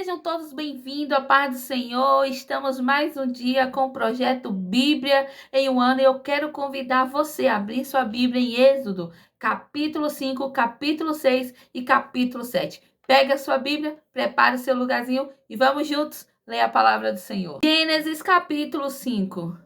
Sejam todos bem-vindos à paz do Senhor. Estamos mais um dia com o projeto Bíblia em um ano. Eu quero convidar você a abrir sua Bíblia em Êxodo, capítulo 5, capítulo 6 e capítulo 7. Pega a sua Bíblia, prepare o seu lugarzinho e vamos juntos ler a palavra do Senhor. Gênesis, capítulo 5.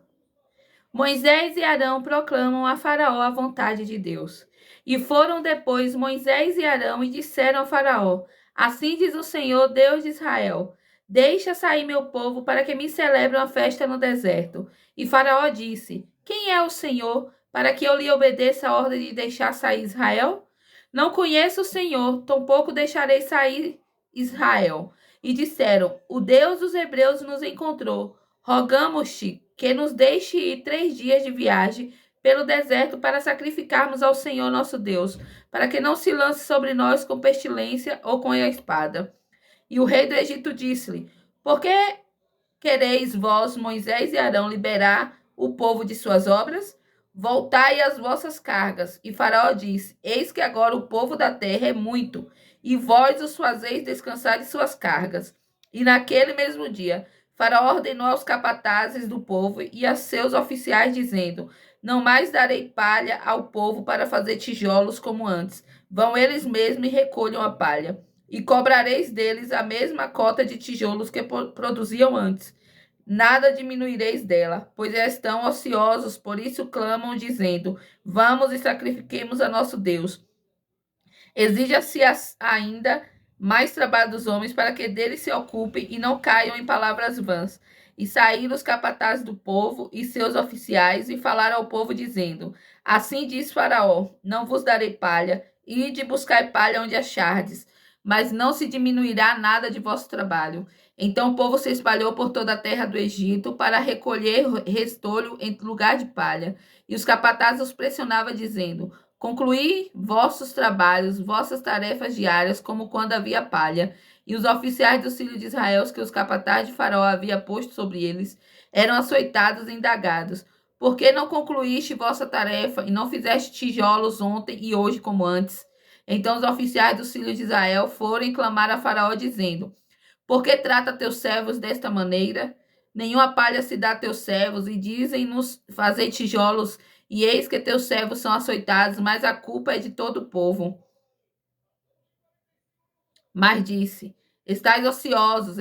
Moisés e Arão proclamam a Faraó a vontade de Deus. E foram depois Moisés e Arão e disseram a Faraó: Assim diz o Senhor, Deus de Israel: Deixa sair meu povo para que me celebre uma festa no deserto. E Faraó disse: Quem é o Senhor para que eu lhe obedeça a ordem de deixar sair Israel? Não conheço o Senhor, tampouco deixarei sair Israel. E disseram: O Deus dos hebreus nos encontrou. Rogamos-te que nos deixe ir 3 dias de viagem pelo deserto para sacrificarmos ao Senhor nosso Deus, para que não se lance sobre nós com pestilência ou com a espada. E o rei do Egito disse-lhe: Por que quereis vós, Moisés e Arão, liberar o povo de suas obras? Voltai às vossas cargas. E Faraó disse: Eis que agora o povo da terra é muito, e vós os fazeis descansar de suas cargas. E naquele mesmo dia, Faraó ordenou aos capatazes do povo e a seus oficiais, dizendo: Não mais darei palha ao povo para fazer tijolos como antes. Vão eles mesmos e recolham a palha. E cobrareis deles a mesma cota de tijolos que produziam antes. Nada diminuireis dela, pois estão ociosos, por isso clamam, dizendo: Vamos e sacrifiquemos a nosso Deus. Exija-se ainda mais trabalho dos homens para que deles se ocupem e não caiam em palavras vãs. E saíram os capatazes do povo e seus oficiais e falaram ao povo, dizendo: Assim diz Faraó: Não vos darei palha, ide buscar palha onde achardes, mas não se diminuirá nada de vosso trabalho. Então o povo se espalhou por toda a terra do Egito para recolher restolho em lugar de palha. E os capatazes os pressionavam, dizendo: Concluí vossos trabalhos, vossas tarefas diárias, como quando havia palha. E os oficiais dos filhos de Israel, que os capatazes de Faraó havia posto sobre eles, eram açoitados e indagados. Por que não concluíste vossa tarefa e não fizeste tijolos ontem e hoje como antes? Então os oficiais dos filhos de Israel foram clamar a Faraó, dizendo: Por que trata teus servos desta maneira? Nenhuma palha se dá a teus servos, e dizem-nos: Fazei tijolos, e eis que teus servos são açoitados, mas a culpa é de todo o povo. Mas disse: estais ociosos,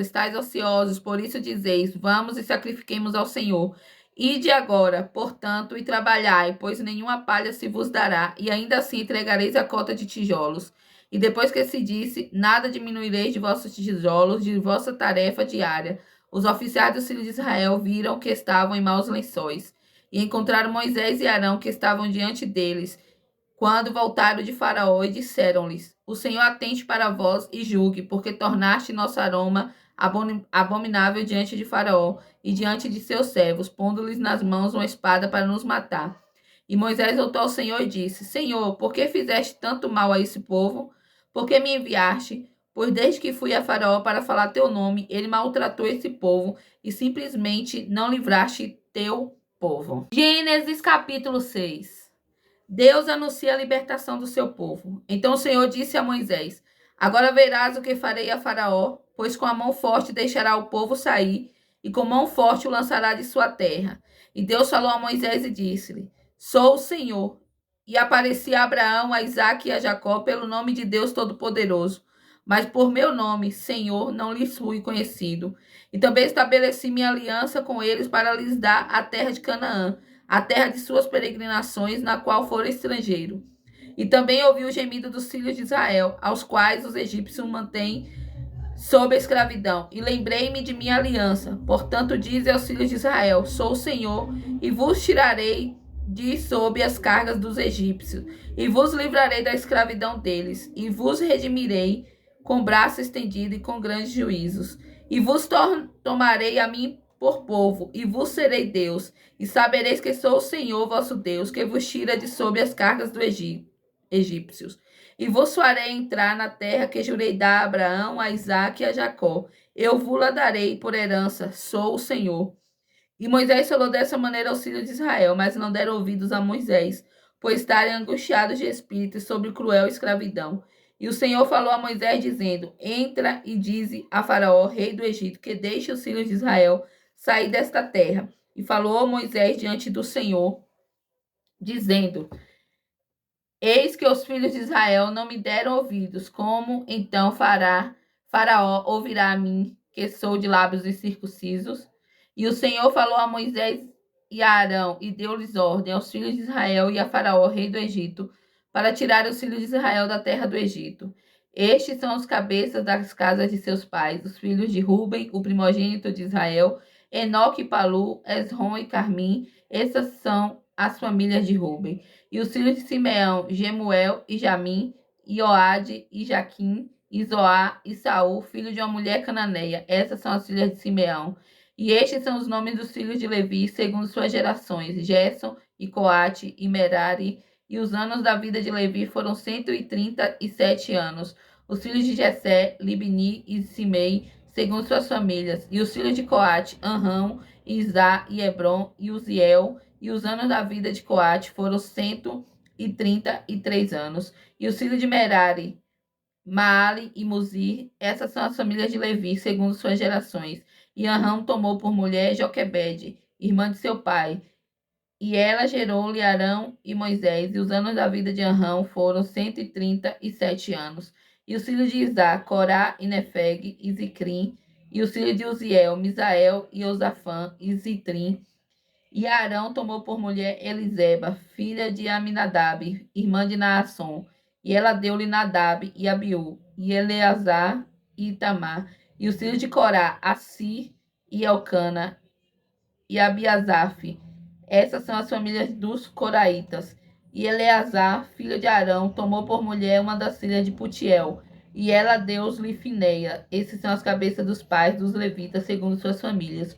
por isso dizeis: Vamos e sacrifiquemos ao Senhor. Ide agora, portanto, e trabalhai, pois nenhuma palha se vos dará, e ainda assim entregareis a cota de tijolos. E depois que se disse: Nada diminuireis de vossos tijolos, de vossa tarefa diária. Os oficiais dos filhos de Israel viram que estavam em maus lençóis, e encontraram Moisés e Arão, que estavam diante deles, quando voltaram de Faraó, e disseram-lhes: O Senhor atente para vós e julgue, porque tornaste nosso aroma abominável diante de Faraó e diante de seus servos, pondo-lhes nas mãos uma espada para nos matar. E Moisés voltou ao Senhor e disse: Senhor, por que fizeste tanto mal a esse povo? Por que me enviaste? Pois desde que fui a Faraó para falar teu nome, ele maltratou esse povo e simplesmente não livraste teu povo. Gênesis capítulo 6. Deus anuncia a libertação do seu povo. Então o Senhor disse a Moisés: Agora verás o que farei a Faraó, pois com a mão forte deixará o povo sair, e com mão forte o lançará de sua terra. E Deus falou a Moisés e disse-lhe: Sou o Senhor. E aparecia a Abraão, a Isaque e a Jacó pelo nome de Deus Todo-Poderoso. Mas por meu nome, Senhor, não lhes fui conhecido. E também estabeleci minha aliança com eles para lhes dar a terra de Canaã, a terra de suas peregrinações, na qual foram estrangeiro. E também ouvi o gemido dos filhos de Israel, aos quais os egípcios mantêm sob a escravidão. E lembrei-me de minha aliança. Portanto, dize aos filhos de Israel: Sou o Senhor, e vos tirarei de sob as cargas dos egípcios, e vos livrarei da escravidão deles, e vos redimirei com braço estendido e com grandes juízos. E vos tomarei a mim por povo, e vos serei Deus, e sabereis que sou o Senhor vosso Deus, que vos tira de sob as cargas dos egípcios. E vos farei entrar na terra que jurei dar a Abraão, a Isaque e a Jacó. Eu vos-la darei por herança, sou o Senhor. E Moisés falou dessa maneira aos filhos de Israel, mas não deram ouvidos a Moisés, pois estarem angustiados de espírito sob cruel escravidão. E o Senhor falou a Moisés, dizendo: Entra e dize a Faraó, rei do Egito, que deixe os filhos de Israel sair desta terra. E falou Moisés diante do Senhor, dizendo: Eis que os filhos de Israel não me deram ouvidos, como então Faraó ouvirá a mim, que sou de lábios incircuncisos? E o Senhor falou a Moisés e a Arão, e deu-lhes ordem aos filhos de Israel e a Faraó, rei do Egito, para tirar os filhos de Israel da terra do Egito. Estes são os cabeças das casas de seus pais, os filhos de Ruben, o primogênito de Israel, Enoque e Palu, Esrom e Carmim. Essas são as famílias de Ruben. E os filhos de Simeão, Gemuel e Jamim, Ioade e Jaquim, e Zoá e Saul, filho de uma mulher cananeia. Essas são as filhas de Simeão. E estes são os nomes dos filhos de Levi, segundo suas gerações: Gerson e Coate e Merari. E os anos da vida de Levi foram 137 anos. Os filhos de Jessé, Libni e Simei, segundo suas famílias. E os filhos de Coate, Anrão, Isá e Hebron e Uziel. E os anos da vida de Coate foram 133 anos. E os filhos de Merari, Maale e Muzir, essas são as famílias de Levi, segundo suas gerações. E Anrão tomou por mulher Joquebede, irmã de seu pai. E ela gerou-lhe Arão e Moisés. E os anos da vida de Anrão foram 137 anos. E os filhos de Isá, Corá e Nefeg e Zicrim. E os filhos de Uziel, Misael e Osafã e Zitrim. E Arão tomou por mulher Eliseba, filha de Aminadab, irmã de Naasson. E ela deu-lhe Nadab e Abiú, e Eleazar e Itamar. E os filhos de Corá, Assir e Elcana e Abiasaf. Essas são as famílias dos coraitas. E Eleazar, filho de Arão, tomou por mulher uma das filhas de Putiel. E ela deu-lhe Fineia. Esses são as cabeças dos pais dos levitas, segundo suas famílias.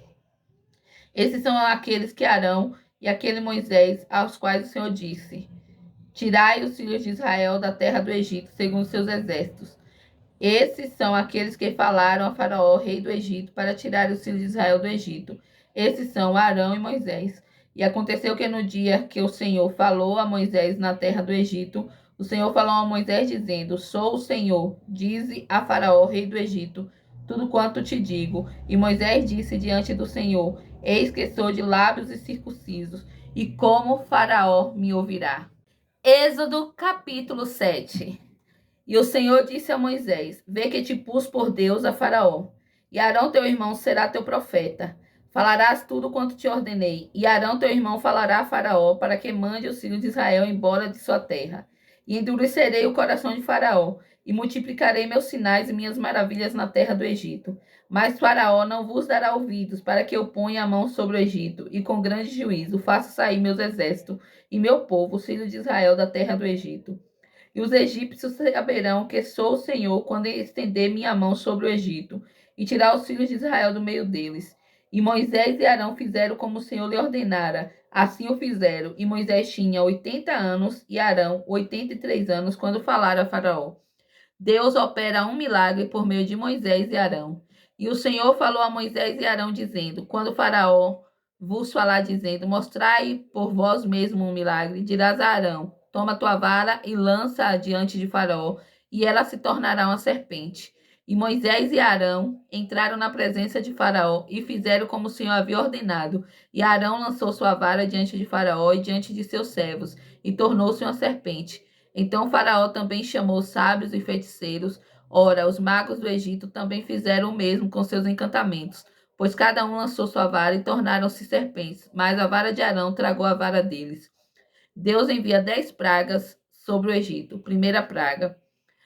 Esses são aqueles que Arão e aquele Moisés, aos quais o Senhor disse: Tirai os filhos de Israel da terra do Egito, segundo seus exércitos. Esses são aqueles que falaram a Faraó, rei do Egito, para tirar os filhos de Israel do Egito. Esses são Arão e Moisés. E aconteceu que no dia que o Senhor falou a Moisés na terra do Egito, o Senhor falou a Moisés, dizendo: Sou o Senhor, dize a Faraó, rei do Egito, tudo quanto te digo. E Moisés disse diante do Senhor: Eis que sou de lábios incircuncisos, e como Faraó me ouvirá. Êxodo capítulo 7. E o Senhor disse a Moisés: Vê que te pus por Deus a Faraó, e Arão teu irmão será teu profeta. Falarás tudo quanto te ordenei, e Arão teu irmão falará a Faraó, para que mande os filhos de Israel embora de sua terra. E endurecerei o coração de Faraó, e multiplicarei meus sinais e minhas maravilhas na terra do Egito. Mas Faraó não vos dará ouvidos, para que eu ponha a mão sobre o Egito, e com grande juízo faça sair meus exércitos e meu povo, os filhos de Israel, da terra do Egito. E os egípcios saberão que sou o Senhor quando estender minha mão sobre o Egito, e tirar os filhos de Israel do meio deles. E Moisés e Arão fizeram como o Senhor lhe ordenara. Assim o fizeram. E Moisés tinha 80 anos e Arão 83 anos quando falaram a Faraó. Deus opera um milagre por meio de Moisés e Arão. E o Senhor falou a Moisés e Arão, dizendo: Quando Faraó vos falar, dizendo: Mostrai por vós mesmo um milagre, dirás a Arão: Toma tua vara e lança-a diante de Faraó, e ela se tornará uma serpente. E Moisés e Arão entraram na presença de Faraó e fizeram como o Senhor havia ordenado. E Arão lançou sua vara diante de Faraó e diante de seus servos, e tornou-se uma serpente. Então Faraó também chamou sábios e feiticeiros. Ora, os magos do Egito também fizeram o mesmo com seus encantamentos, pois cada um lançou sua vara e tornaram-se serpentes, mas a vara de Arão tragou a vara deles. Deus envia 10 pragas sobre o Egito. Primeira praga.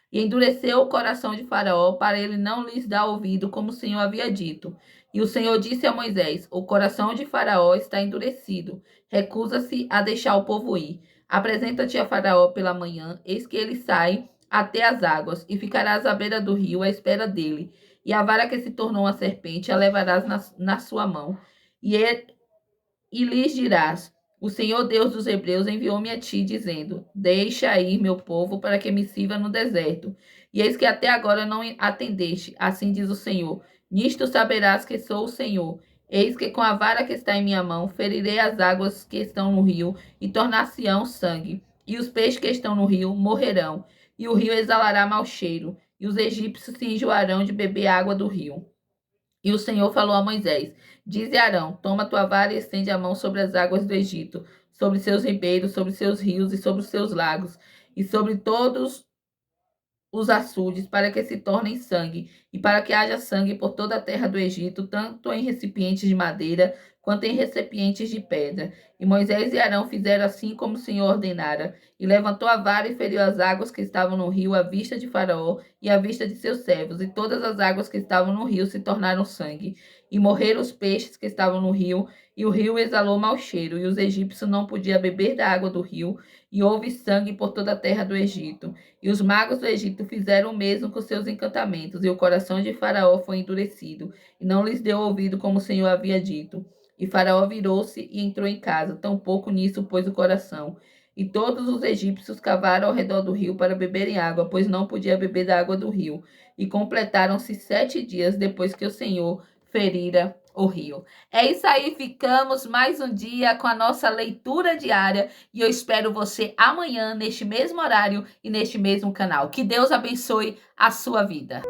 E endureceu o coração de Faraó, para ele não lhes dar ouvido, como o Senhor havia dito. E o Senhor disse a Moisés: O coração de Faraó está endurecido, recusa-se a deixar o povo ir. Apresenta-te a Faraó pela manhã, eis que ele sai até as águas, e ficarás à beira do rio à espera dele. E a vara que se tornou uma serpente a levarás na sua mão. E lhes dirás: O Senhor Deus dos Hebreus enviou-me a ti, dizendo: Deixa ir meu povo para que me sirva no deserto. E eis que até agora não atendeste, assim diz o Senhor. Nisto saberás que sou o Senhor. Eis que com a vara que está em minha mão ferirei as águas que estão no rio, e tornar-se-ão sangue, e os peixes que estão no rio morrerão. e o rio exalará mau cheiro, e os egípcios se enjoarão de beber água do rio. E o Senhor falou a Moisés: Dize a Arão: Toma tua vara e estende a mão sobre as águas do Egito, sobre seus ribeiros, sobre seus rios e sobre os seus lagos, e sobre todos os açudes, para que se tornem sangue, e para que haja sangue por toda a terra do Egito, tanto em recipientes de madeira, quanto em recipientes de pedra. E Moisés e Arão fizeram assim como o Senhor ordenara, e levantou a vara e feriu as águas que estavam no rio à vista de Faraó e à vista de seus servos, e todas as águas que estavam no rio se tornaram sangue. E morreram os peixes que estavam no rio, e o rio exalou mau cheiro, e os egípcios não podiam beber da água do rio, e houve sangue por toda a terra do Egito. E os magos do Egito fizeram o mesmo com seus encantamentos, e o coração de Faraó foi endurecido, e não lhes deu ouvido como o Senhor havia dito. E Faraó virou-se e entrou em casa, tampouco nisso pôs o coração. E todos os egípcios cavaram ao redor do rio para beberem água, pois não podia beber da água do rio. E completaram-se 7 dias depois que o Senhor ferira o rio. É isso aí, ficamos mais um dia com a nossa leitura diária e eu espero você amanhã neste mesmo horário e neste mesmo canal. Que Deus abençoe a sua vida.